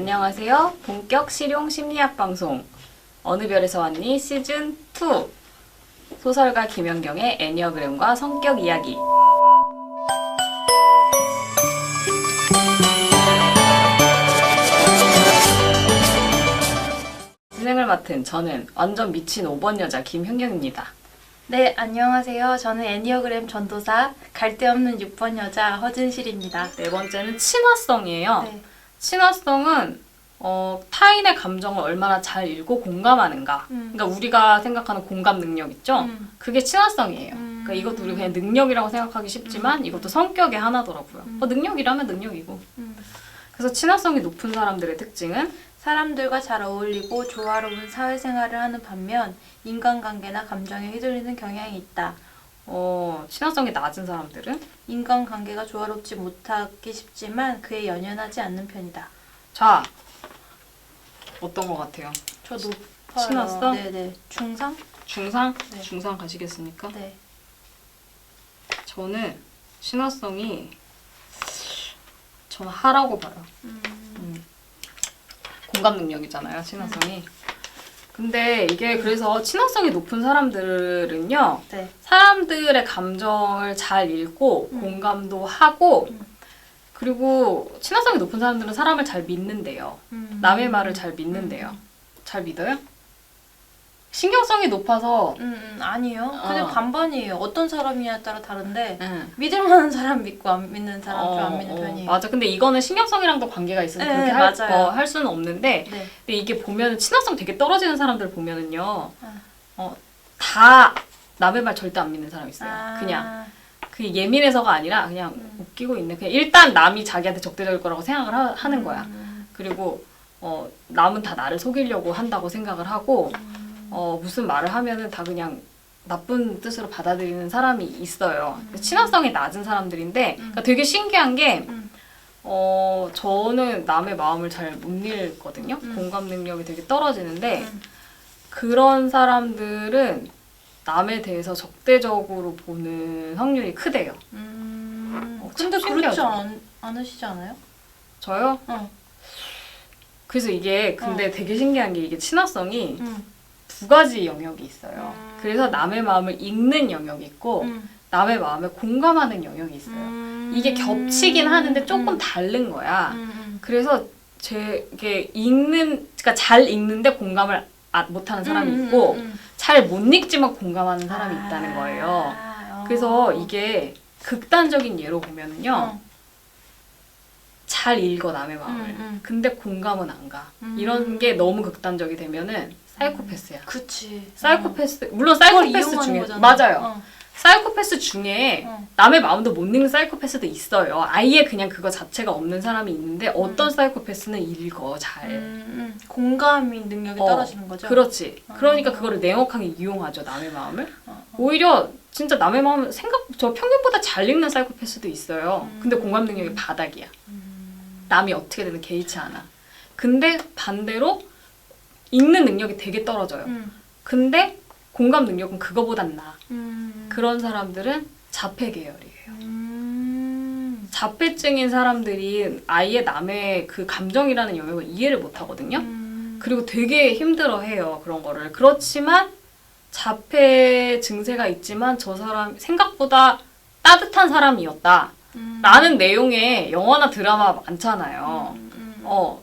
안녕하세요. 본격 실용 심리학 방송 어느 별에서 왔니 시즌 2 소설가 김연경의 애니어그램과 성격 이야기. 진행을 맡은 저는 완전 미친 5번 여자 김현경입니다. 네, 안녕하세요. 저는 애니어그램 전도사 갈데 없는 6번 여자 허진실입니다. 네 번째는 친화성이에요. 네. 친화성은 타인의 감정을 얼마나 잘 읽고 공감하는가. 그러니까 우리가 생각하는 공감 능력 있죠? 그게 친화성이에요. 그러니까 이것도 우리 그냥 능력이라고 생각하기 쉽지만 이것도 성격의 하나더라고요. 능력이라면 능력이고. 그래서 친화성이 높은 사람들의 특징은 사람들과 잘 어울리고 조화로운 사회생활을 하는 반면 인간관계나 감정에 휘둘리는 경향이 있다. 친화성이 낮은 사람들은 인간관계가 조화롭지 못하기 쉽지만 그에 연연하지 않는 편이다. 자, 어떤 것 같아요? 저 높아요. 친화성? 네네. 중상? 중상? 네. 중상 가시겠습니까? 네. 저는 친화성이 저는 하라고 봐요. 공감 능력이잖아요, 친화성이. 근데 이게 그래서 친화성이 높은 사람들은요, 네. 사람들의 감정을 잘 읽고 공감도 하고 그리고 친화성이 높은 사람들은 사람을 잘 믿는데요. 남의 말을 잘 믿는데요. 잘 믿어요? 신경성이 높아서 아니에요. 그냥 반반이에요. 어떤 사람이냐에 따라 다른데 응. 믿을 만한 사람 믿고 안 믿는 사람 좀 안 믿는 편이에요. 맞아. 근데 이거는 신경성이랑도 관계가 있어서 네, 그렇게 맞아요. 할 수는 없는데 네. 근데 이게 보면 친화성 되게 떨어지는 사람들 보면은요. 다 남의 말 절대 안 믿는 사람 있어요. 그냥 그 예민해서가 아니라 그냥 웃기고 있네. 그냥 일단 남이 자기한테 적대적일 거라고 생각을 하는 거야. 그리고 남은 다 나를 속이려고 한다고 생각을 하고 무슨 말을 하면은 다 그냥 나쁜 뜻으로 받아들이는 사람이 있어요. 친화성이 낮은 사람들인데 그러니까 되게 신기한 게 저는 남의 마음을 잘 못 읽거든요. 공감 능력이 되게 떨어지는데 그런 사람들은 남에 대해서 적대적으로 보는 확률이 크대요. 근데 참 그렇지 신기하죠? 않으시지 않아요? 저요? 그래서 이게 근데 되게 신기한 게 이게 친화성이 두 가지 영역이 있어요. 그래서 남의 마음을 읽는 영역이 있고 남의 마음에 공감하는 영역이 있어요. 이게 겹치긴 하는데 조금 다른 거야. 그래서 이게 그러니까 잘 읽는데 공감을 못하는 사람이 있고 잘 못 읽지만 공감하는 사람이 있다는 거예요. 그래서 이게 극단적인 예로 보면은요. 잘 읽어 남의 마음을. 근데 공감은 안 가. 이런 게 너무 극단적이 되면은 사이코패스야. 그치. 사이코패스 물론 사이코패스 중에 거잖아. 맞아요. 사이코패스 중에 남의 마음도 못 읽는 사이코패스도 있어요. 아예 그냥 그거 자체가 없는 사람이 있는데 어떤 사이코패스는 읽어 잘. 공감이 능력이 떨어지는 거죠? 그렇지. 그러니까 그거를 냉혹하게 이용하죠 남의 마음을. 오히려 진짜 남의 마음을 저 평균보다 잘 읽는 사이코패스도 있어요. 근데 공감 능력이 바닥이야. 남이 어떻게 되든 개의치 않아. 근데 반대로 읽는 능력이 되게 떨어져요. 근데 공감 능력은 그거보단 나아. 그런 사람들은 자폐 계열이에요. 자폐증인 사람들이 아예 남의 그 감정이라는 영역을 이해를 못 하거든요. 그리고 되게 힘들어해요. 그런 거를. 그렇지만 자폐 증세가 있지만 저 사람 생각보다 따뜻한 사람이었다. 라는 내용의 영화나 드라마 많잖아요.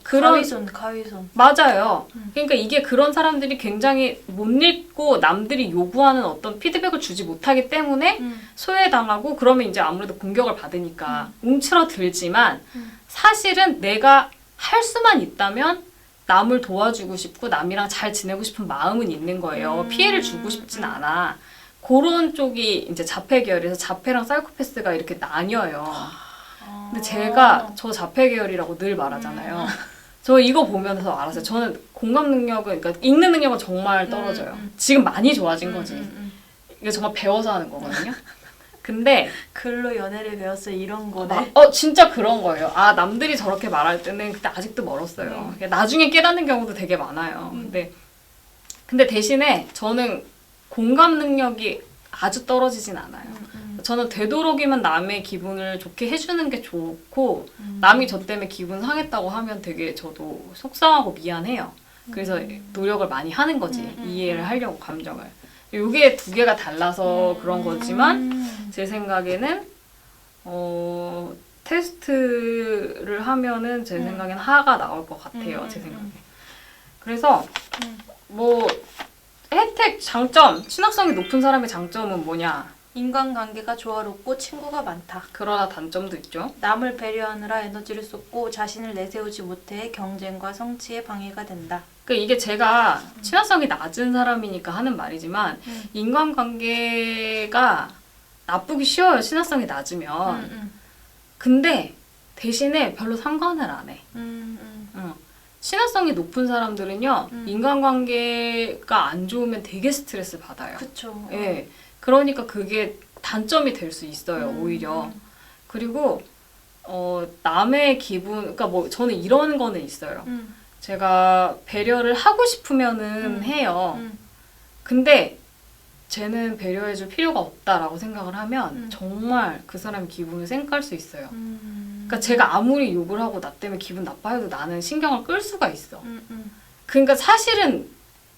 그런 가위손. 맞아요. 그러니까 이게 그런 사람들이 굉장히 못 읽고 남들이 요구하는 어떤 피드백을 주지 못하기 때문에 소외당하고 그러면 이제 아무래도 공격을 받으니까 움츠러들지만 사실은 내가 할 수만 있다면 남을 도와주고 싶고 남이랑 잘 지내고 싶은 마음은 있는 거예요. 피해를 주고 싶진 않아. 그런 쪽이 이제 자폐 계열에서 자폐랑 사이코패스가 이렇게 나뉘어요. 근데 제가 저 자폐 계열이라고 늘 말하잖아요. 저 이거 보면서 알았어요. 저는 공감 능력은, 그러니까 읽는 능력은 정말 떨어져요. 지금 많이 좋아진 거지. 이게 정말 배워서 하는 거거든요. 근데 글로 연애를 배웠어요. 이런 거네. 진짜 그런 거예요. 남들이 저렇게 말할 때는 그때 아직도 멀었어요. 나중에 깨닫는 경우도 되게 많아요. 근데 대신에 저는 공감 능력이 아주 떨어지진 않아요. 저는 되도록이면 남의 기분을 좋게 해주는 게 좋고 남이 저 때문에 기분 상했다고 하면 되게 저도 속상하고 미안해요. 그래서 노력을 많이 하는 거지. 이해를 하려고 감정을. 요게 두 개가 달라서 그런 거지만 제 생각에는 테스트를 하면은 제 생각엔 하가 나올 것 같아요. 제 생각에. 그래서 뭐 혜택, 장점, 친화성이 높은 사람의 장점은 뭐냐? 인간관계가 조화롭고 친구가 많다. 그러나 단점도 있죠. 남을 배려하느라 에너지를 쏟고 자신을 내세우지 못해 경쟁과 성취에 방해가 된다. 그러니까 이게 제가 친화성이 낮은 사람이니까 하는 말이지만 인간관계가 나쁘기 쉬워요. 친화성이 낮으면. 근데 대신에 별로 상관을 안 해. 친화성이 높은 사람들은요. 인간관계가 안 좋으면 되게 스트레스 받아요. 그쵸. 예. 그러니까 그게 단점이 될 수 있어요. 오히려. 그리고 남의 기분, 그러니까 뭐 저는 이런 거는 있어요. 제가 배려를 하고 싶으면은 해요. 근데 쟤는 배려해줄 필요가 없다라고 생각을 하면 정말 그 사람의 기분을 쌩깔 수 있어요. 그러니까 제가 아무리 욕을 하고 나 때문에 기분 나빠해도 나는 신경을 끌 수가 있어. 그러니까 사실은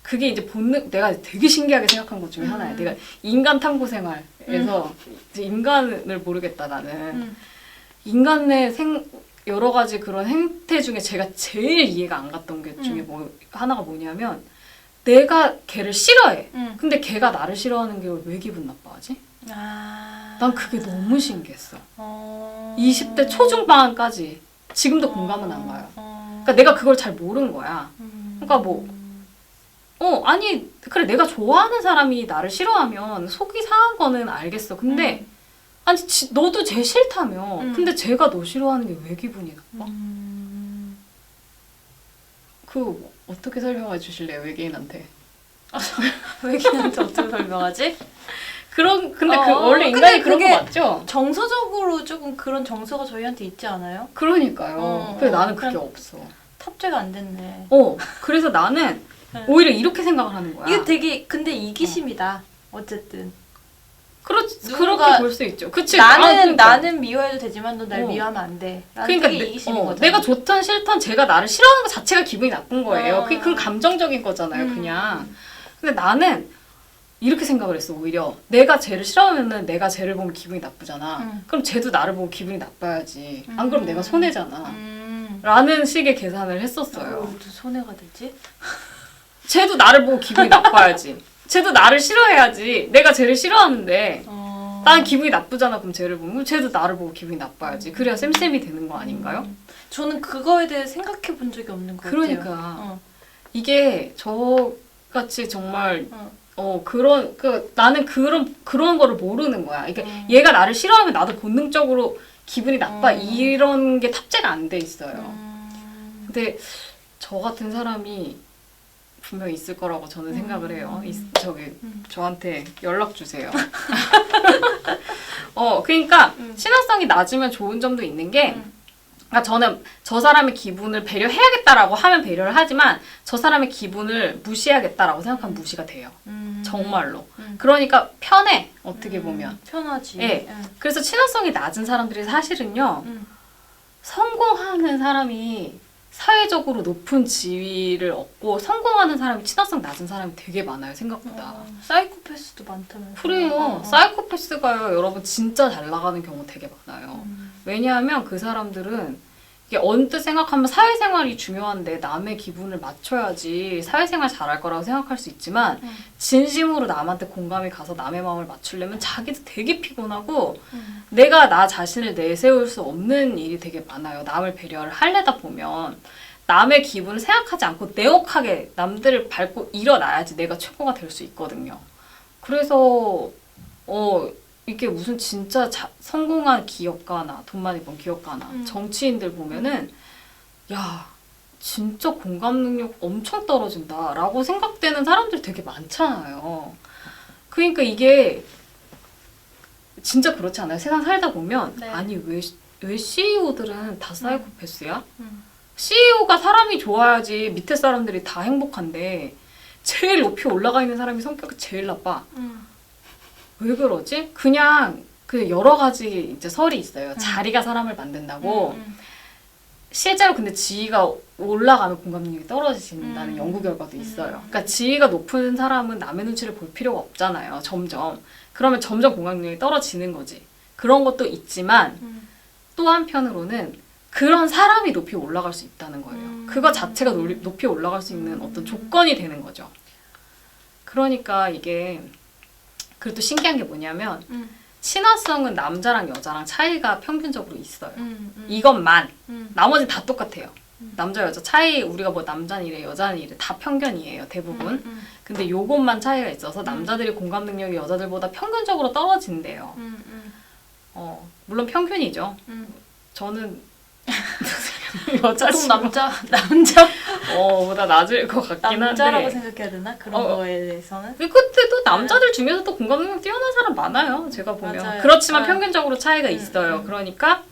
그게 이제 본능, 내가 되게 신기하게 생각한 것 중에 하나야. 내가 인간 탐구 생활에서 이제 인간을 모르겠다, 나는. 인간의 여러 가지 그런 행태 중에 제가 제일 이해가 안 갔던 게 중에 하나가 뭐냐면, 내가 걔를 싫어해. 근데 걔가 나를 싫어하는 게 왜 기분 나빠하지? 난 그게 너무 신기했어. 20대 초중반까지. 지금도 공감은 안 가요. 그러니까 내가 그걸 잘 모르는 거야. 그러니까 아니, 그래, 내가 좋아하는 사람이 나를 싫어하면 속이 상한 거는 알겠어. 근데, 아니, 너도 쟤 싫다며. 근데 쟤가 너 싫어하는 게 왜 기분이 나빠? 어떻게 설명해 주실래요, 외계인한테? 외계인한테 어떻게 설명하지? 근데 원래 인간이 그런 거 맞죠? 정서적으로 조금 그런 정서가 저희한테 있지 않아요? 그러니까요. 근데 나는 그게 없어. 탑재가 안 됐네. 그래서 나는 오히려 이렇게 생각을 하는 거야. 이게 되게 근데 이기심이다. 어쨌든. 그렇게 볼 수 있죠. 그치? 나는 미워해도 되지만 너 날 미워하면 안 돼. 그러니까 되게 이기심인 거잖아. 내가 좋든 싫든 제가 나를 싫어하는 것 자체가 기분이 나쁜 거예요. 그건 감정적인 거잖아요, 그냥. 근데 나는 이렇게 생각을 했어, 오히려. 내가 쟤를 싫어하면은 내가 쟤를 보면 기분이 나쁘잖아. 그럼 쟤도 나를 보고 기분이 나빠야지. 안 그러면 내가 손해잖아. 라는 식의 계산을 했었어요. 무슨 손해가 되지? 쟤도 나를 보고 기분이 나빠야지. 쟤도 나를 싫어해야지. 내가 쟤를 싫어하는데 난 기분이 나쁘잖아. 그럼 쟤를 보면 쟤도 나를 보고 기분이 나빠야지. 그래야 쌤쌤이 되는 거 아닌가요? 저는 그거에 대해 생각해 본 적이 없는 것 같아요. 그러니까 이게 저같이 정말 나는 그런 거를 모르는 거야. 그러니까 얘가 나를 싫어하면 나도 본능적으로 기분이 나빠. 이런 게 탑재가 안 돼 있어요. 근데 저 같은 사람이 분명히 있을 거라고 저는 생각을 해요. 저한테 연락 주세요. 그러니까 친화성이 낮으면 좋은 점도 있는 게 그러니까 저는 저 사람의 기분을 배려해야겠다라고 하면 배려를 하지만 저 사람의 기분을 무시해야겠다라고 생각하면 무시가 돼요. 정말로. 그러니까 편해. 어떻게 보면. 편하지. 네. 그래서 친화성이 낮은 사람들이 사실은요. 성공하는 사람이 사회적으로 높은 지위를 얻고 성공하는 사람이 친화성 낮은 사람이 되게 많아요. 생각보다. 사이코패스도 많다면서요. 그래요. 사이코패스가요. 여러분 진짜 잘 나가는 경우 되게 많아요. 왜냐하면 그 사람들은 이게 언뜻 생각하면 사회생활이 중요한데 남의 기분을 맞춰야지 사회생활 잘할 거라고 생각할 수 있지만 진심으로 남한테 공감이 가서 남의 마음을 맞추려면 자기도 되게 피곤하고 내가 나 자신을 내세울 수 없는 일이 되게 많아요. 남을 배려를 하려다 보면 남의 기분을 생각하지 않고 내혹하게 남들을 밟고 일어나야지 내가 최고가 될 수 있거든요. 그래서 이게 무슨 진짜 성공한 기업가나 돈 많이 번 기업가나 정치인들 보면은 야 진짜 공감 능력 엄청 떨어진다라고 생각되는 사람들 되게 많잖아요. 그러니까 이게 진짜 그렇지 않아요? 세상 살다 보면 네. 아니 왜 CEO들은 다 사이코패스야? CEO가 사람이 좋아야지 밑에 사람들이 다 행복한데 제일 높이 올라가 있는 사람이 성격이 제일 나빠. 왜 그러지? 그냥 그 여러 가지 이제 설이 있어요. 자리가 사람을 만든다고. 실제로 근데 지위가 올라가면 공감 능력이 떨어진다는 연구 결과도 있어요. 그러니까 지위가 높은 사람은 남의 눈치를 볼 필요가 없잖아요. 점점. 그러면 점점 공감 능력이 떨어지는 거지. 그런 것도 있지만 또 한편으로는 그런 사람이 높이 올라갈 수 있다는 거예요. 그거 자체가 높이 올라갈 수 있는 어떤 조건이 되는 거죠. 그러니까 이게 그리고 또 신기한 게 뭐냐면 친화성은 남자랑 여자랑 차이가 평균적으로 있어요. 이것만. 나머지 다 똑같아요. 남자 여자 차이 우리가 뭐 남자는 이래 여자는 이래 다 편견이에요 대부분. 근데 요것만 차이가 있어서 남자들이 공감 능력이 여자들보다 평균적으로 떨어진대요. 물론 평균이죠. 저는 보통 여자지만 남자 보다 낮을 것 같긴 남자라고 한데 생각해야 되나 그런 거에 대해서는? 그때도 남자들 중에서도 공감 능력 뛰어난 사람 많아요. 제가 보면. 맞아요. 그렇지만 평균적으로 차이가 있어요. 그러니까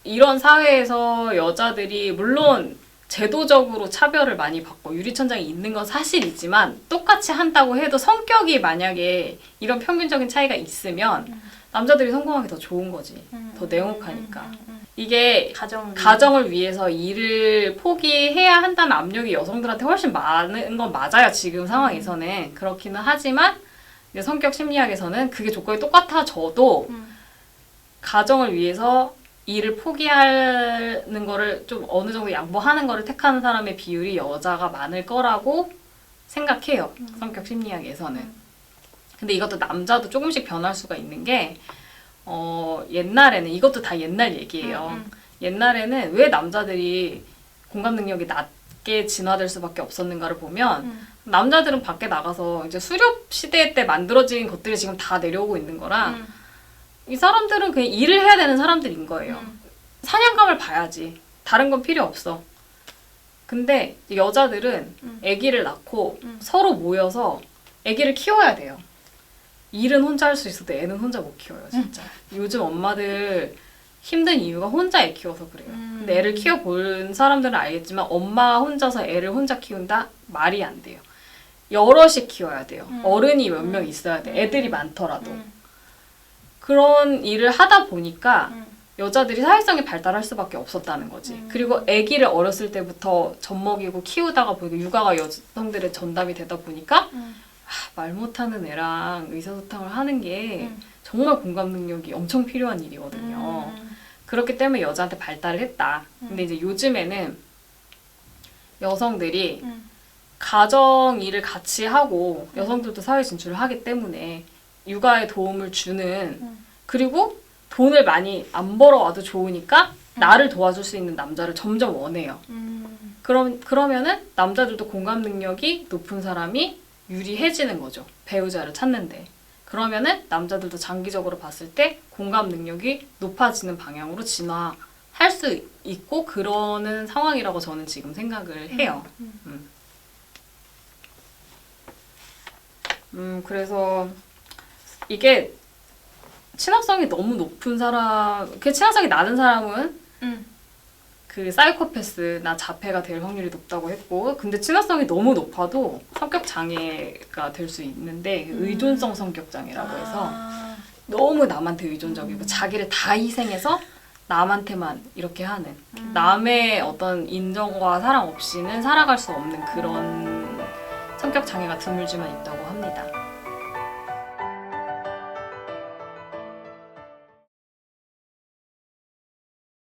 이런 사회에서 여자들이 물론 제도적으로 차별을 많이 받고 유리천장이 있는 건 사실이지만 똑같이 한다고 해도 성격이 만약에 이런 평균적인 차이가 있으면 남자들이 성공하기 더 좋은 거지. 더 냉혹하니까. 이게 가정을 위해서 일을 포기해야 한다는 압력이 여성들한테 훨씬 많은 건 맞아요. 지금 상황에서는. 그렇기는 하지만 이제 성격 심리학에서는 그게 조건이 똑같아져도 가정을 위해서 일을 포기하는 거를 좀 어느 정도 양보하는 거를 택하는 사람의 비율이 여자가 많을 거라고 생각해요. 성격 심리학에서는. 근데 이것도 남자도 조금씩 변할 수가 있는 게 옛날에는 이것도 다 옛날 얘기예요. 옛날에는 왜 남자들이 공감 능력이 낮게 진화될 수밖에 없었는가를 보면 남자들은 밖에 나가서 이제 수렵 시대 때 만들어진 것들이 지금 다 내려오고 있는 거라 이 사람들은 그냥 일을 해야 되는 사람들인 거예요. 사냥감을 봐야지. 다른 건 필요 없어. 근데 여자들은 아기를 낳고 서로 모여서 아기를 키워야 돼요. 일은 혼자 할 수 있어도 애는 혼자 못 키워요, 진짜. 요즘 엄마들 힘든 이유가 혼자 애 키워서 그래요. 근데 애를 키워본 사람들은 알겠지만 엄마 혼자서 애를 혼자 키운다? 말이 안 돼요. 여럿이 키워야 돼요. 어른이 몇 명 있어야 돼. 애들이 많더라도. 그런 일을 하다 보니까 여자들이 사회성이 발달할 수밖에 없었다는 거지. 그리고 아기를 어렸을 때부터 젖먹이고 키우다가 보니까 육아가 여성들의 전담이 되다 보니까 말 못하는 애랑 의사소통을 하는 게 정말 공감 능력이 엄청 필요한 일이거든요. 그렇기 때문에 여자한테 발달을 했다. 근데 이제 요즘에는 여성들이 가정 일을 같이 하고 여성들도 사회 진출을 하기 때문에 육아에 도움을 주는 그리고 돈을 많이 안 벌어와도 좋으니까 나를 도와줄 수 있는 남자를 점점 원해요. 그러면은 남자들도 공감 능력이 높은 사람이 유리해지는 거죠. 배우자를 찾는데. 그러면은 남자들도 장기적으로 봤을 때 공감 능력이 높아지는 방향으로 진화할 수 있고 그러는 상황이라고 저는 지금 생각을 해요. 그래서 이게 친화성이 너무 높은 사람, 그 친화성이 낮은 사람은 그 사이코패스나 자폐가 될 확률이 높다고 했고, 근데 친화성이 너무 높아도 성격 장애가 될 수 있는데 의존성 성격 장애라고 해서 너무 남한테 의존적이고 자기를 다 희생해서 남한테만 이렇게 하는 남의 어떤 인정과 사랑 없이는 살아갈 수 없는 그런 성격 장애가 드물지만 있다고 합니다.